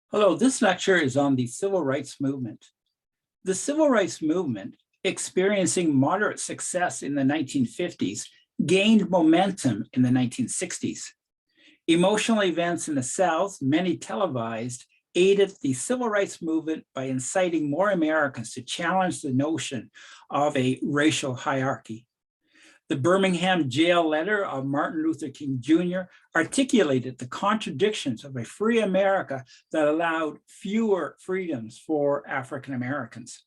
Hello, this lecture is on the civil rights movement. The civil rights movement, experiencing moderate success in the 1950s, gained momentum in the 1960s. Emotional events in the South, many televised, aided the civil rights movement by inciting more Americans to challenge the notion of a racial hierarchy. The Birmingham jail letter of Martin Luther King Jr. articulated the contradictions of a free America that allowed fewer freedoms for African Americans.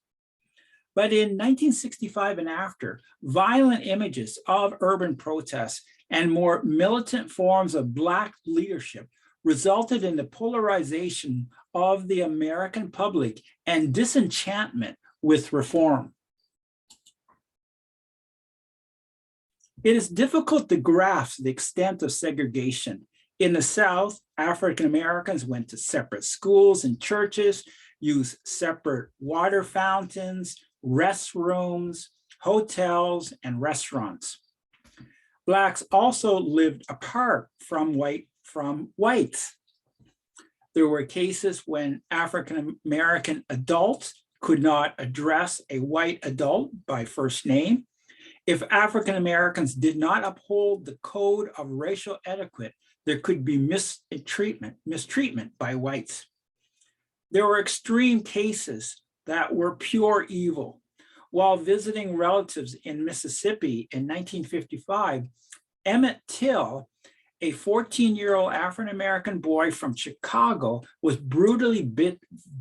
But in 1965 and after, violent images of urban protests and more militant forms of Black leadership resulted in the polarization of the American public and disenchantment with reform. It is difficult to grasp the extent of segregation. In the South, African Americans went to separate schools and churches, used separate water fountains, restrooms, hotels, and restaurants. Blacks also lived apart from whites. There were cases when African American adults could not address a white adult by first name. If African Americans did not uphold the code of racial etiquette, there could be mistreatment by whites. There were extreme cases that were pure evil. While visiting relatives in Mississippi in 1955, Emmett Till, a 14-year-old African American boy from Chicago, was brutally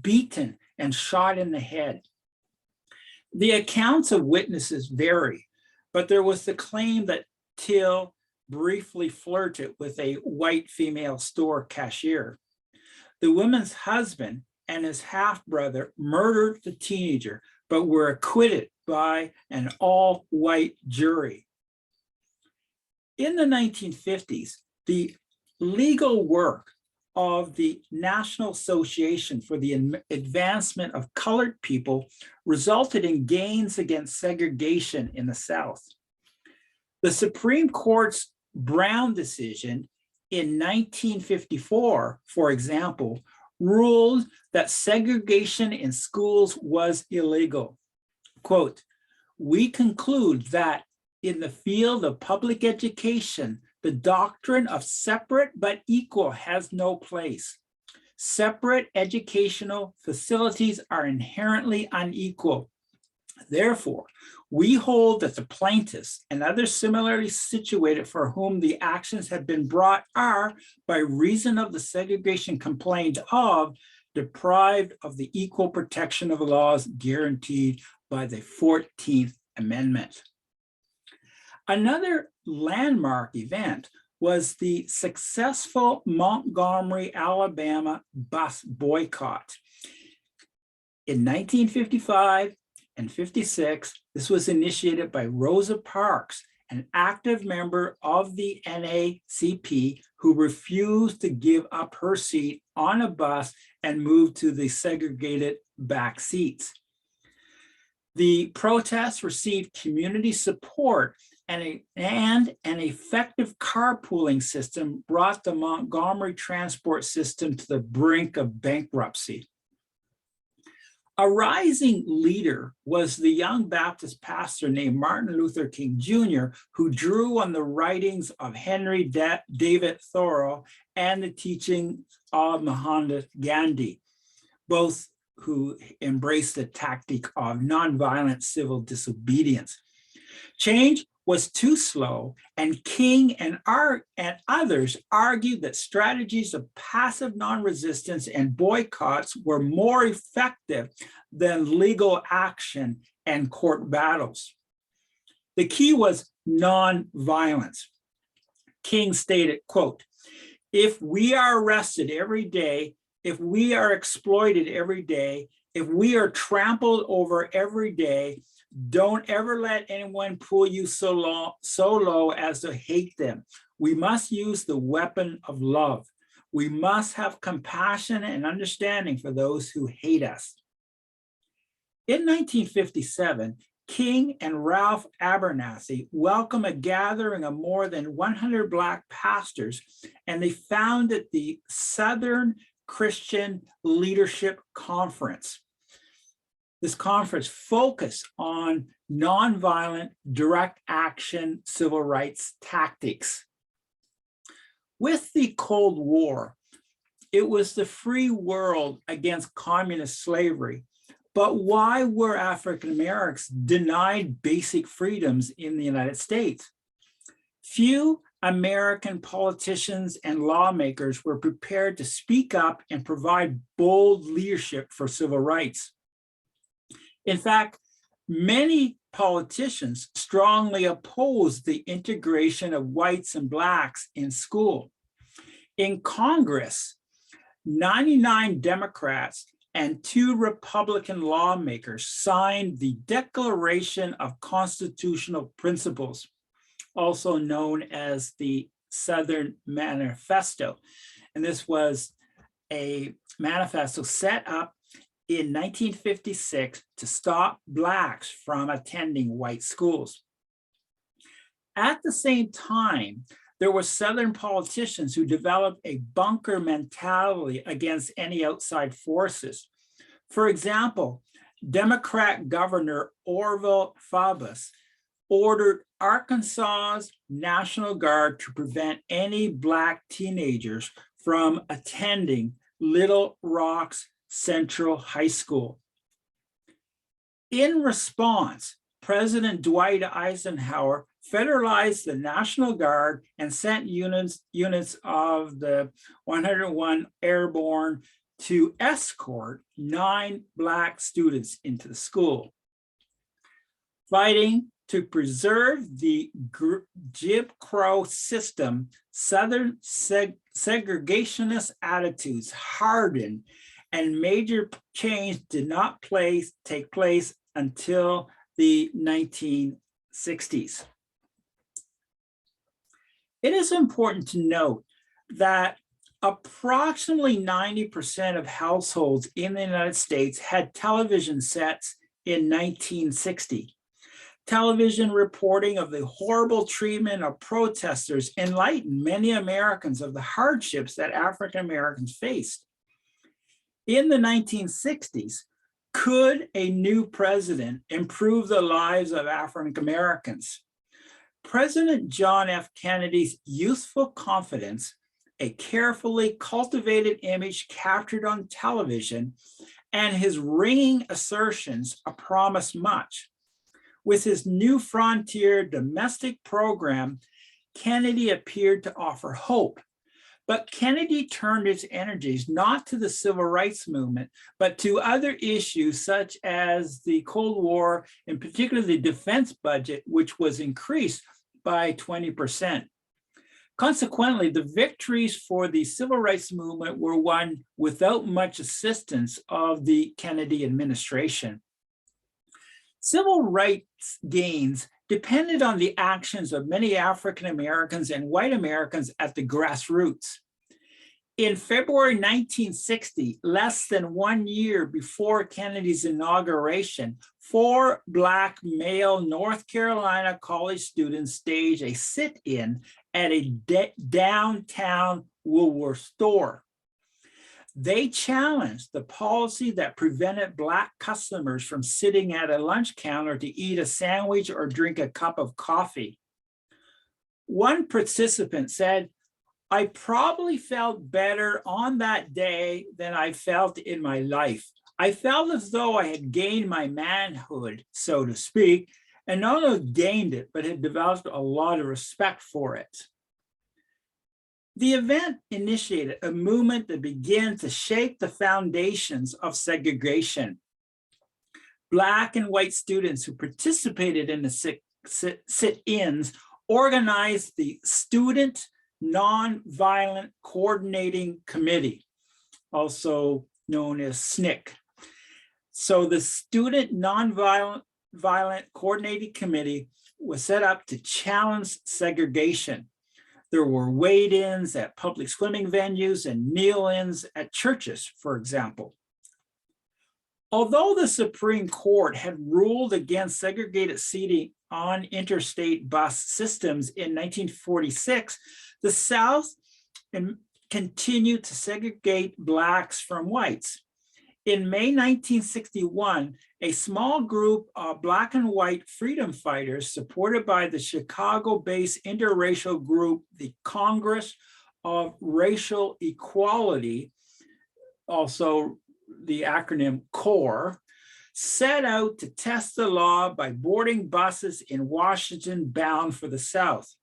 beaten and shot in the head. The accounts of witnesses vary, but there was the claim that Till briefly flirted with a white female store cashier. The woman's husband and his half-brother murdered the teenager, but were acquitted by an all-white jury. In the 1950s, the legal work of the National Association for the Advancement of Colored People resulted in gains against segregation in the South. The Supreme Court's Brown decision in 1954, for example, ruled that segregation in schools was illegal. Quote, "We conclude that in the field of public education, the doctrine of separate but equal has no place. Separate educational facilities are inherently unequal. Therefore, we hold that the plaintiffs and others similarly situated for whom the actions have been brought are, by reason of the segregation complained of, deprived of the equal protection of the laws guaranteed by the 14th Amendment." Another landmark event was the successful Montgomery, Alabama bus boycott. In 1955 and 56, this was initiated by Rosa Parks, an active member of the NAACP who refused to give up her seat on a bus and moved to the segregated back seats. The protests received community support, and an effective carpooling system brought the Montgomery transport system to the brink of bankruptcy. A rising leader was the young Baptist pastor named Martin Luther King Jr., who drew on the writings of Henry David Thoreau and the teaching of Mahatma Gandhi, both who embraced the tactic of nonviolent civil disobedience. Change was too slow, and King and others argued that strategies of passive non-resistance and boycotts were more effective than legal action and court battles. The key was non-violence. King stated, quote, "If we are arrested every day, if we are exploited every day, if we are trampled over every day, don't ever let anyone pull you so low as to hate them. We must use the weapon of love. We must have compassion and understanding for those who hate us." In 1957, King and Ralph Abernathy welcomed a gathering of more than 100 Black pastors, and they founded the Southern Christian Leadership Conference. This conference focused on nonviolent, direct action civil rights tactics. With the Cold War, it was the free world against communist slavery. But why were African Americans denied basic freedoms in the United States? Few American politicians and lawmakers were prepared to speak up and provide bold leadership for civil rights. In fact, many politicians strongly opposed the integration of whites and blacks in school. In Congress, 99 Democrats and 2 Republican lawmakers signed the Declaration of Constitutional Principles, also known as the Southern Manifesto. And this was a manifesto set up in 1956 to stop blacks from attending white schools. At the same time, there were Southern politicians who developed a bunker mentality against any outside forces. For example, Democrat Governor Orville Faubus ordered Arkansas's National Guard to prevent any black teenagers from attending Little Rock's Central High School. In response, President Dwight Eisenhower federalized the National Guard and sent units of the 101 Airborne to escort 9 black students into the school. Fighting to preserve the Jim Crow system, Southern segregationist attitudes hardened, and major change did not take place until the 1960s. It is important to note that approximately 90% of households in the United States had television sets in 1960. Television reporting of the horrible treatment of protesters enlightened many Americans of the hardships that African Americans faced. In the 1960s, could a new president improve the lives of African Americans? President John F. Kennedy's youthful confidence, a carefully cultivated image captured on television, and his ringing assertions promised much. With his New Frontier domestic program, Kennedy appeared to offer hope. But Kennedy turned his energies not to the civil rights movement, but to other issues such as the Cold War, in particular the defense budget, which was increased by 20%. Consequently, the victories for the civil rights movement were won without much assistance of the Kennedy administration. Civil rights gains depended on the actions of many African Americans and white Americans at the grassroots. In February 1960, less than 1 year before Kennedy's inauguration, 4 black male North Carolina college students staged a sit-in at a downtown Woolworth store. They challenged the policy that prevented black customers from sitting at a lunch counter to eat a sandwich or drink a cup of coffee. One participant said, "I probably felt better on that day than I felt in my life. I felt as though I had gained my manhood, so to speak, and not only gained it, but had developed a lot of respect for it." The event initiated a movement that began to shape the foundations of segregation. Black and white students who participated in the sit-ins organized the Student Nonviolent Coordinating Committee, also known as SNCC. So the Student Nonviolent Coordinating Committee was set up to challenge segregation. There were wade-ins at public swimming venues and kneel-ins at churches, for example. Although the Supreme Court had ruled against segregated seating on interstate bus systems in 1946, the South continued to segregate Blacks from whites. In May 1961, a small group of Black and white freedom fighters, supported by the Chicago-based interracial group, the Congress of Racial Equality, also the acronym CORE, set out to test the law by boarding buses in Washington bound for the South.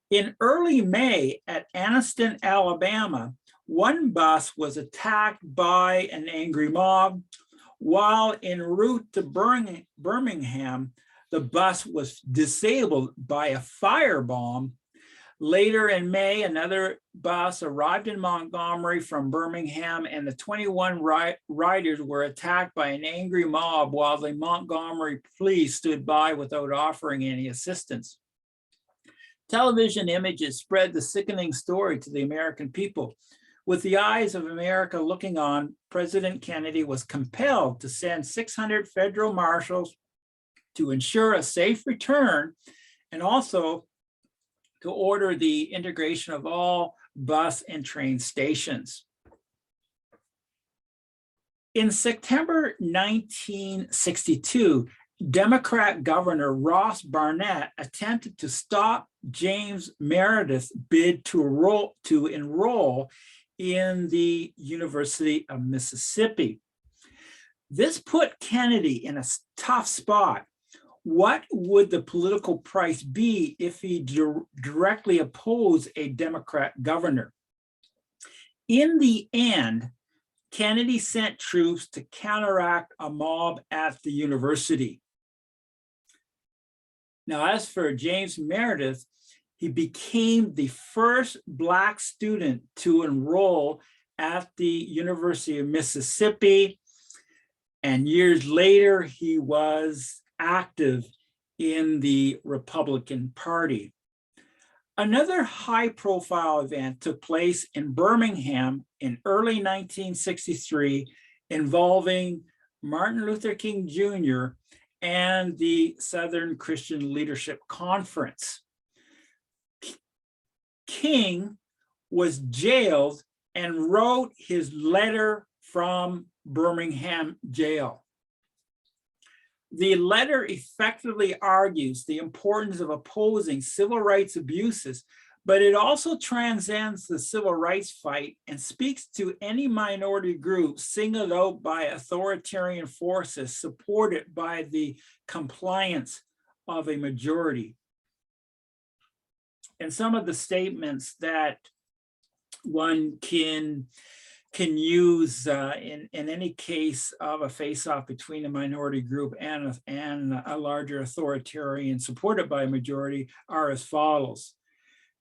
In early May at Anniston, Alabama, one bus was attacked by an angry mob, while en route to Birmingham, the bus was disabled by a firebomb. Later in May, another bus arrived in Montgomery from Birmingham, and the 21 riders were attacked by an angry mob while the Montgomery police stood by without offering any assistance. Television images spread the sickening story to the American people. With the eyes of America looking on, President Kennedy was compelled to send 600 federal marshals to ensure a safe return, and also to order the integration of all bus and train stations. In September 1962, Democrat Governor Ross Barnett attempted to stop James Meredith's bid to enroll in the University of Mississippi. This put Kennedy in a tough spot. What would the political price be if he directly opposed a Democrat governor? In the end, Kennedy sent troops to counteract a mob at the university. Now, as for James Meredith, he became the first Black student to enroll at the University of Mississippi, and years later, he was active in the Republican Party. Another high-profile event took place in Birmingham in early 1963, involving Martin Luther King Jr. and the Southern Christian Leadership Conference. King was jailed and wrote his letter from Birmingham jail. The letter effectively argues the importance of opposing civil rights abuses, but it also transcends the civil rights fight and speaks to any minority group singled out by authoritarian forces supported by the compliance of a majority. And some of the statements that one can use in any case of a face-off between a minority group and a larger authoritarian supported by a majority are as follows.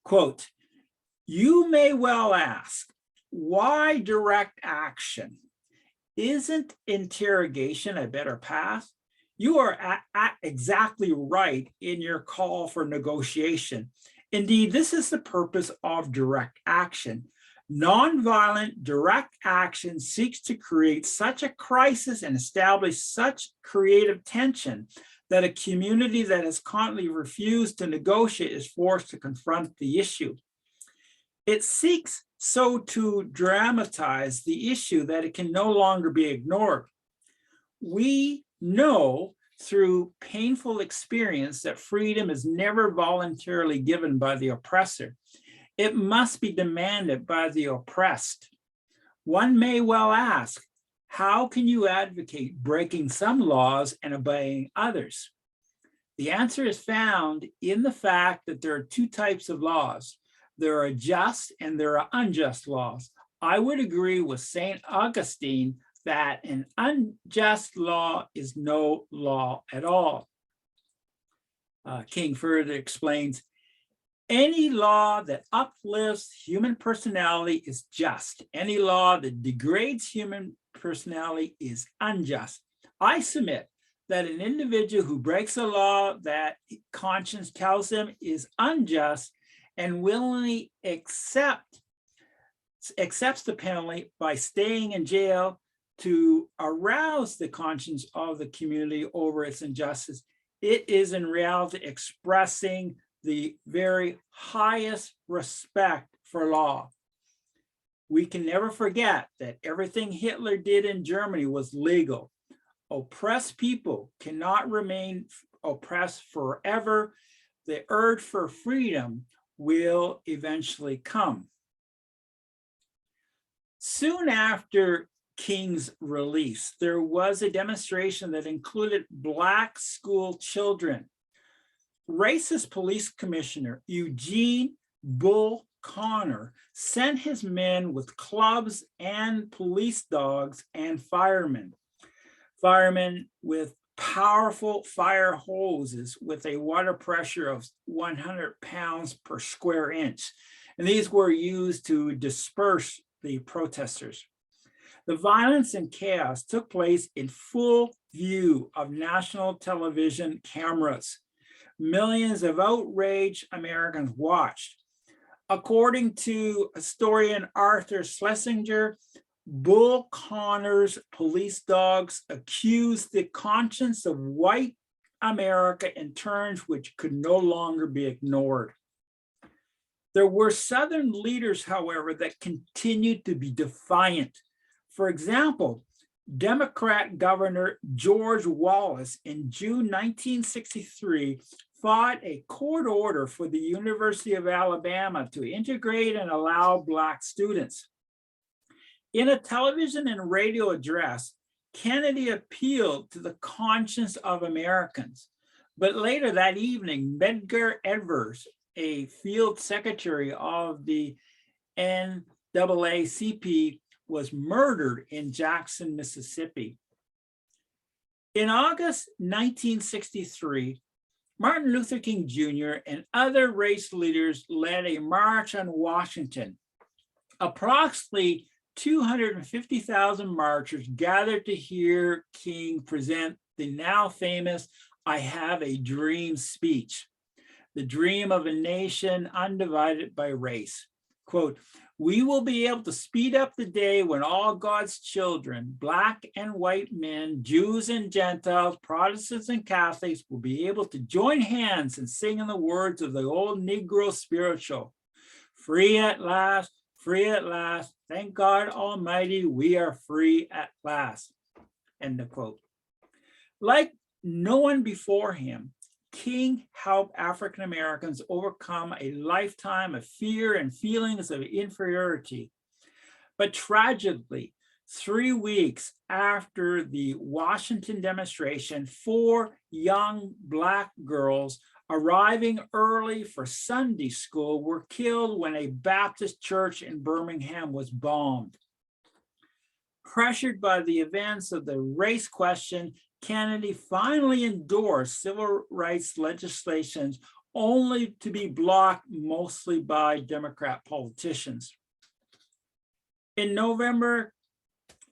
Quote, "You may well ask, why direct action? Isn't interrogation a better path? You are exactly right in your call for negotiation. Indeed, this is the purpose of direct action. Nonviolent direct action seeks to create such a crisis and establish such creative tension that a community that has constantly refused to negotiate is forced to confront the issue. It seeks so to dramatize the issue that it can no longer be ignored. We know through painful experience that freedom is never voluntarily given by the oppressor. It must be demanded by the oppressed. One may well ask, how can you advocate breaking some laws and obeying others? The answer is found in the fact that there are two types of laws. There are just and there are unjust laws. I would agree with St. Augustine that an unjust law is no law at all. King further explains, any law that uplifts human personality is just. Any law that degrades human personality is unjust. I submit that an individual who breaks a law that conscience tells them is unjust and willingly accepts the penalty by staying in jail to arouse the conscience of the community over its injustice, it is in reality expressing the very highest respect for law. We can never forget that everything Hitler did in Germany was legal. Oppressed people cannot remain oppressed forever. The urge for freedom will eventually come. Soon after King's release, there was a demonstration that included Black school children. Racist police commissioner Eugene Bull Connor sent his men with clubs and police dogs and firemen with powerful fire hoses with a water pressure of 100 pounds per square inch. And these were used to disperse the protesters. The violence and chaos took place in full view of national television cameras. Millions of outraged Americans watched. According to historian Arthur Schlesinger, Bull Connor's police dogs accused the conscience of white America in terms which could no longer be ignored. There were Southern leaders, however, that continued to be defiant. For example, Democrat Governor George Wallace in June 1963 fought a court order for the University of Alabama to integrate and allow Black students. In a television and radio address, Kennedy appealed to the conscience of Americans. But later that evening, Medgar Evers, a field secretary of the NAACP, was murdered in Jackson, Mississippi. In August 1963, Martin Luther King Jr. and other race leaders led a march on Washington. Approximately 250,000 marchers gathered to hear King present the now famous "I Have a Dream" speech, the dream of a nation undivided by race. Quote, "We will be able to speed up the day when all God's children, Black and white men, Jews and Gentiles, Protestants and Catholics, will be able to join hands and sing in the words of the old Negro spiritual. Free at last, free at last. Thank God Almighty, we are free at last." End of quote. Like no one before him, King helped African Americans overcome a lifetime of fear and feelings of inferiority. But tragically, 3 weeks after the Washington demonstration, 4 young Black girls arriving early for Sunday school were killed when a Baptist church in Birmingham was bombed. Pressured by the events of the race question, Kennedy finally endorsed civil rights legislation only to be blocked mostly by Democrat politicians. In November,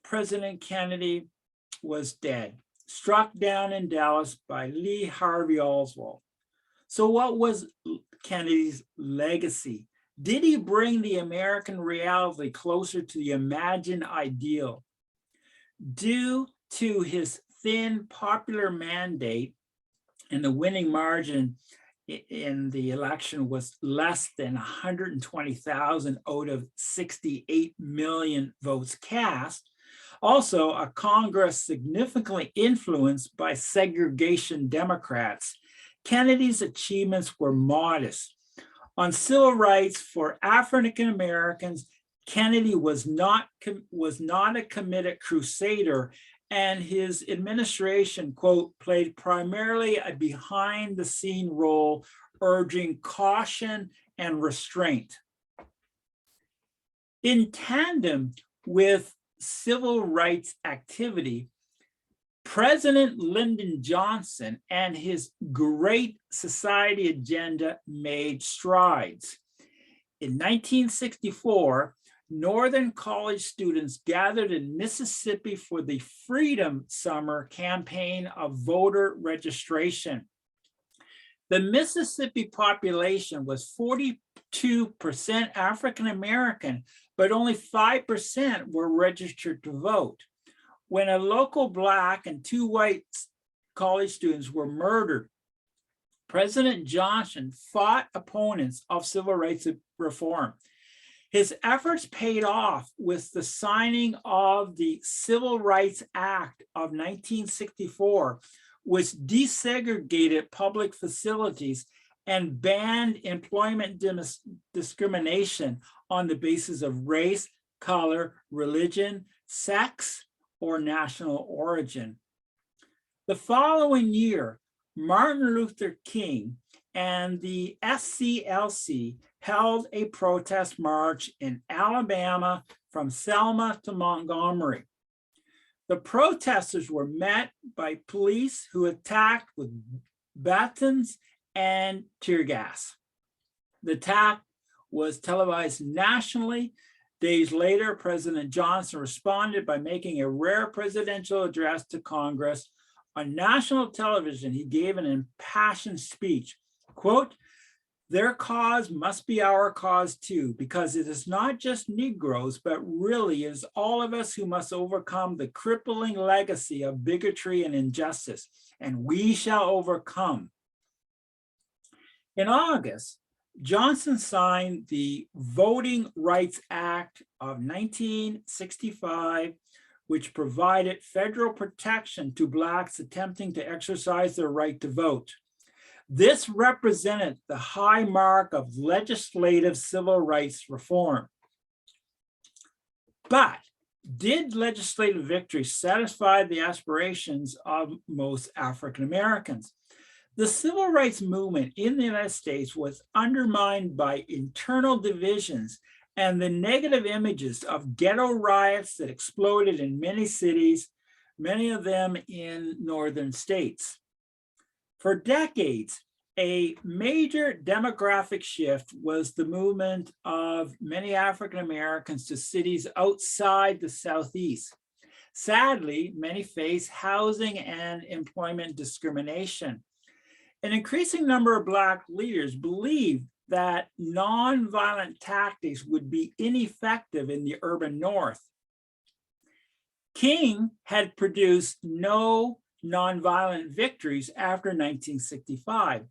President Kennedy was dead, struck down in Dallas by Lee Harvey Oswald. So what was Kennedy's legacy? Did he bring the American reality closer to the imagined ideal? Due to his thin popular mandate, and the winning margin in the election was less than 120,000 out of 68 million votes cast. Also, a Congress significantly influenced by segregation Democrats, Kennedy's achievements were modest. On civil rights for African Americans, Kennedy was not a committed crusader, and his administration, quote, played primarily a behind-the-scene role, urging caution and restraint. In tandem with civil rights activity, President Lyndon Johnson and his Great Society agenda made strides. In 1964, Northern college students gathered in Mississippi for the Freedom Summer campaign of voter registration. The Mississippi population was 42% African American, but only 5% were registered to vote. When a local Black and 2 white college students were murdered, President Johnson fought opponents of civil rights reform. His efforts paid off with the signing of the Civil Rights Act of 1964, which desegregated public facilities and banned employment discrimination on the basis of race, color, religion, sex, or national origin. The following year, Martin Luther King and the SCLC held a protest march in Alabama from Selma to Montgomery. The protesters were met by police who attacked with batons and tear gas. The attack was televised nationally. Days later, President Johnson responded by making a rare presidential address to Congress. On national television, he gave an impassioned speech, quote, "Their cause must be our cause too, because it is not just Negroes, but really is all of us who must overcome the crippling legacy of bigotry and injustice, and we shall overcome." In August, Johnson signed the Voting Rights Act of 1965, which provided federal protection to Blacks attempting to exercise their right to vote. This represented the high mark of legislative civil rights reform. But did legislative victory satisfy the aspirations of most African Americans? The civil rights movement in the United States was undermined by internal divisions and the negative images of ghetto riots that exploded in many cities, many of them in northern states. For decades, a major demographic shift was the movement of many African Americans to cities outside the Southeast. Sadly, many face housing and employment discrimination. An increasing number of Black leaders believed that nonviolent tactics would be ineffective in the urban North. King had produced no nonviolent victories after 1965.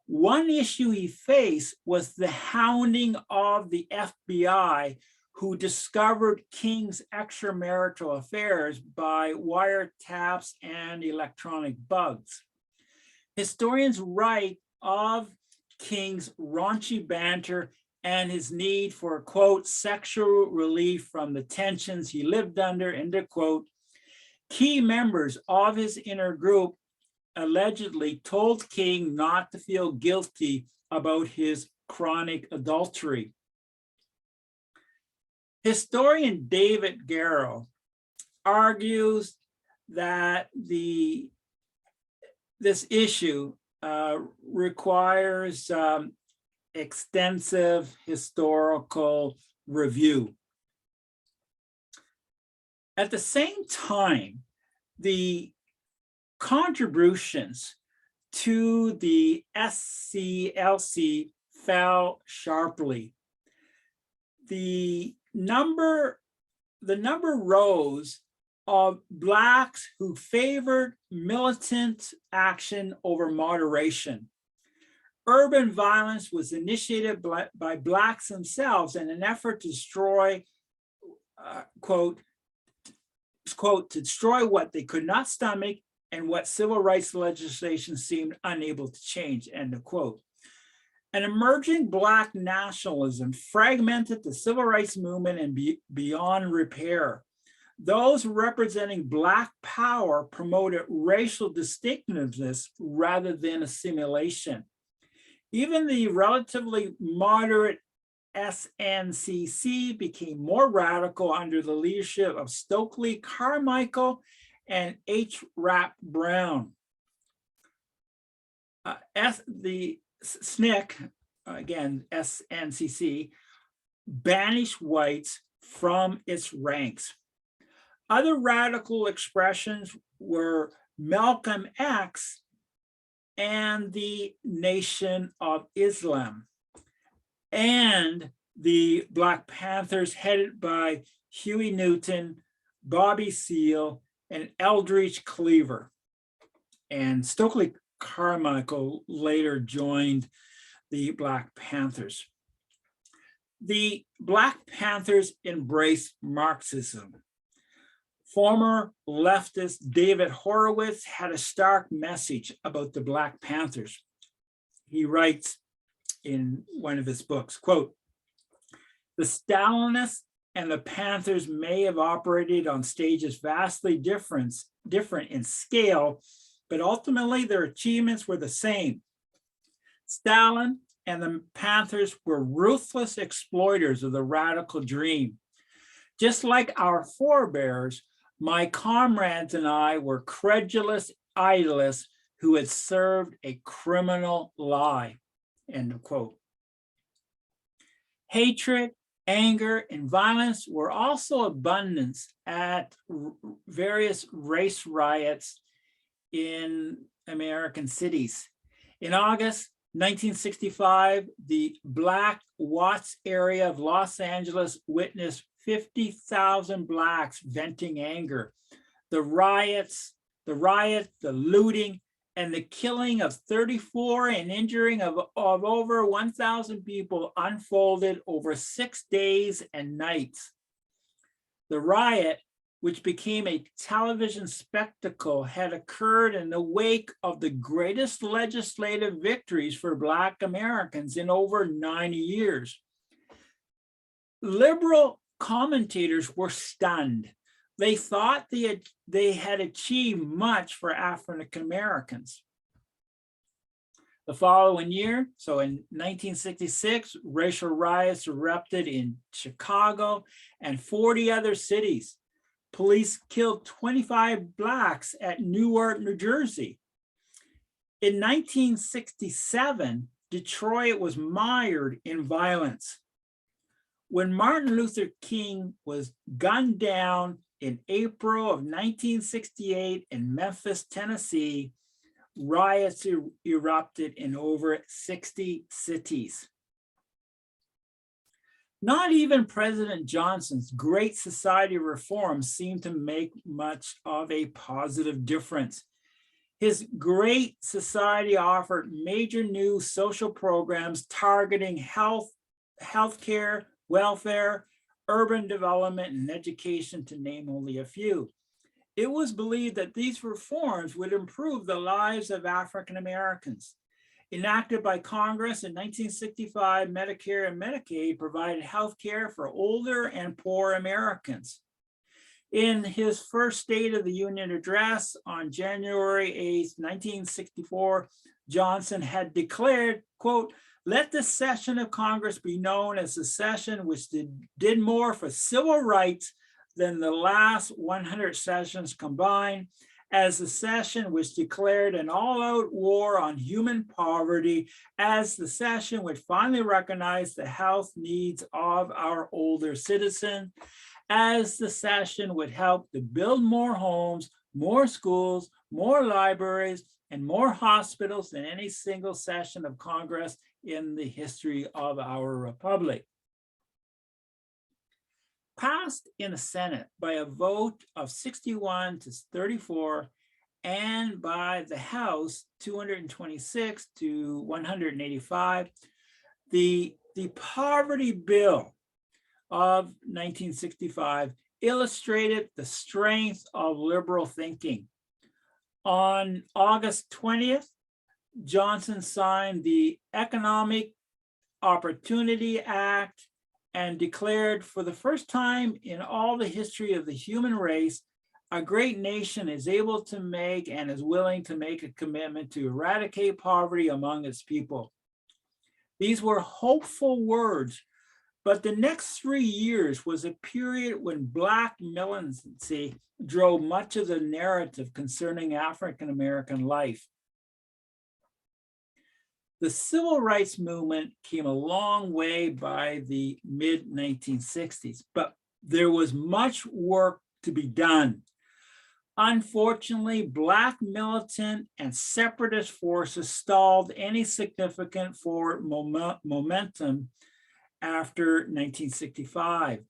One issue he faced was the hounding of the FBI, who discovered King's extramarital affairs by wiretaps and electronic bugs. Historians write of King's raunchy banter and his need for, quote, sexual relief from the tensions he lived under, end of quote. Key members of his inner group allegedly told King not to feel guilty about his chronic adultery. Historian David Garrow argues that this issue requires extensive historical review. At the same time, the contributions to the SCLC fell sharply. The number rose of Blacks who favored militant action over moderation. Urban violence was initiated by Blacks themselves in an effort to destroy, quote, to destroy what they could not stomach and what civil rights legislation seemed unable to change, end of quote. An emerging Black nationalism fragmented the civil rights movement and beyond repair. Those representing Black power promoted racial distinctiveness rather than assimilation. Even the relatively moderate SNCC became more radical under the leadership of Stokely Carmichael and H. Rap Brown. The SNCC, again, SNCC, banished whites from its ranks. Other radical expressions were Malcolm X and the Nation of Islam, and the Black Panthers headed by Huey Newton, Bobby Seale, and Eldridge Cleaver. And Stokely Carmichael later joined the Black Panthers. The Black Panthers embraced Marxism. Former leftist David Horowitz had a stark message about the Black Panthers. He writes in one of his books, quote, "The Stalinists and the Panthers may have operated on stages vastly different in scale, but ultimately their achievements were the same. Stalin and the Panthers were ruthless exploiters of the radical dream. Just like our forebears, my comrades and I were credulous idealists who had served a criminal lie," end of quote. Hatred, anger, and violence were also abundant at various race riots in American cities. In August 1965, the Black Watts area of Los Angeles witnessed 50,000 Blacks venting anger. The riot, the looting, and the killing of 34 and injuring of over 1,000 people unfolded over 6 days and nights. The riot, which became a television spectacle, had occurred in the wake of the greatest legislative victories for Black Americans in over 90 years. Liberal commentators were stunned. They thought they had achieved much for African Americans. The following year, so in 1966, racial riots erupted in Chicago and 40 other cities. Police killed 25 Blacks at Newark, New Jersey. In 1967, Detroit was mired in violence. When Martin Luther King was gunned down in April of 1968 in Memphis, Tennessee, riots erupted in over 60 cities. Not even President Johnson's Great Society reforms seemed to make much of a positive difference. His Great Society offered major new social programs targeting healthcare, welfare, urban development, and education, to name only a few. It was believed that these reforms would improve the lives of African Americans. Enacted by Congress in 1965, Medicare and Medicaid provided health care for older and poor Americans. In his first State of the Union address on January 8, 1964, Johnson had declared, quote, "Let this session of Congress be known as the session which did more for civil rights than the last 100 sessions combined, as the session which declared an all-out war on human poverty, as the session which finally recognized the health needs of our older citizens, as the session would help to build more homes, more schools, more libraries, and more hospitals than any single session of Congress in the history of our republic." Passed in the Senate by a vote of 61 to 34, and by the House 226 to 185, the Poverty Bill of 1965 illustrated the strength of liberal thinking. On August 20th, Johnson signed the Economic Opportunity Act and declared, for the first time in all the history of the human race, a great nation is able to make and is willing to make a commitment to eradicate poverty among its people. These were hopeful words, but the next 3 years was a period when Black militancy drove much of the narrative concerning African American life. The civil rights movement came a long way by the mid-1960s, but there was much work to be done. Unfortunately, Black militant and separatist forces stalled any significant forward momentum after 1965.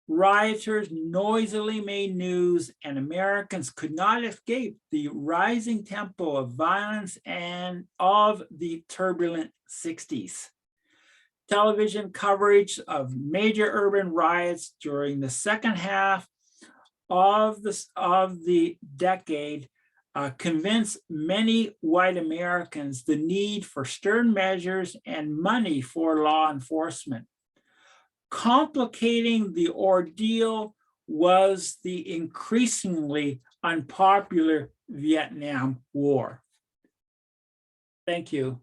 Rioters noisily made news, and Americans could not escape the rising tempo of violence and of the turbulent 60s. television coverage of major urban riots during the second half of the decade convinced many white Americans the need for stern measures and money for law enforcement. Complicating the ordeal was the increasingly unpopular Vietnam War. Thank you.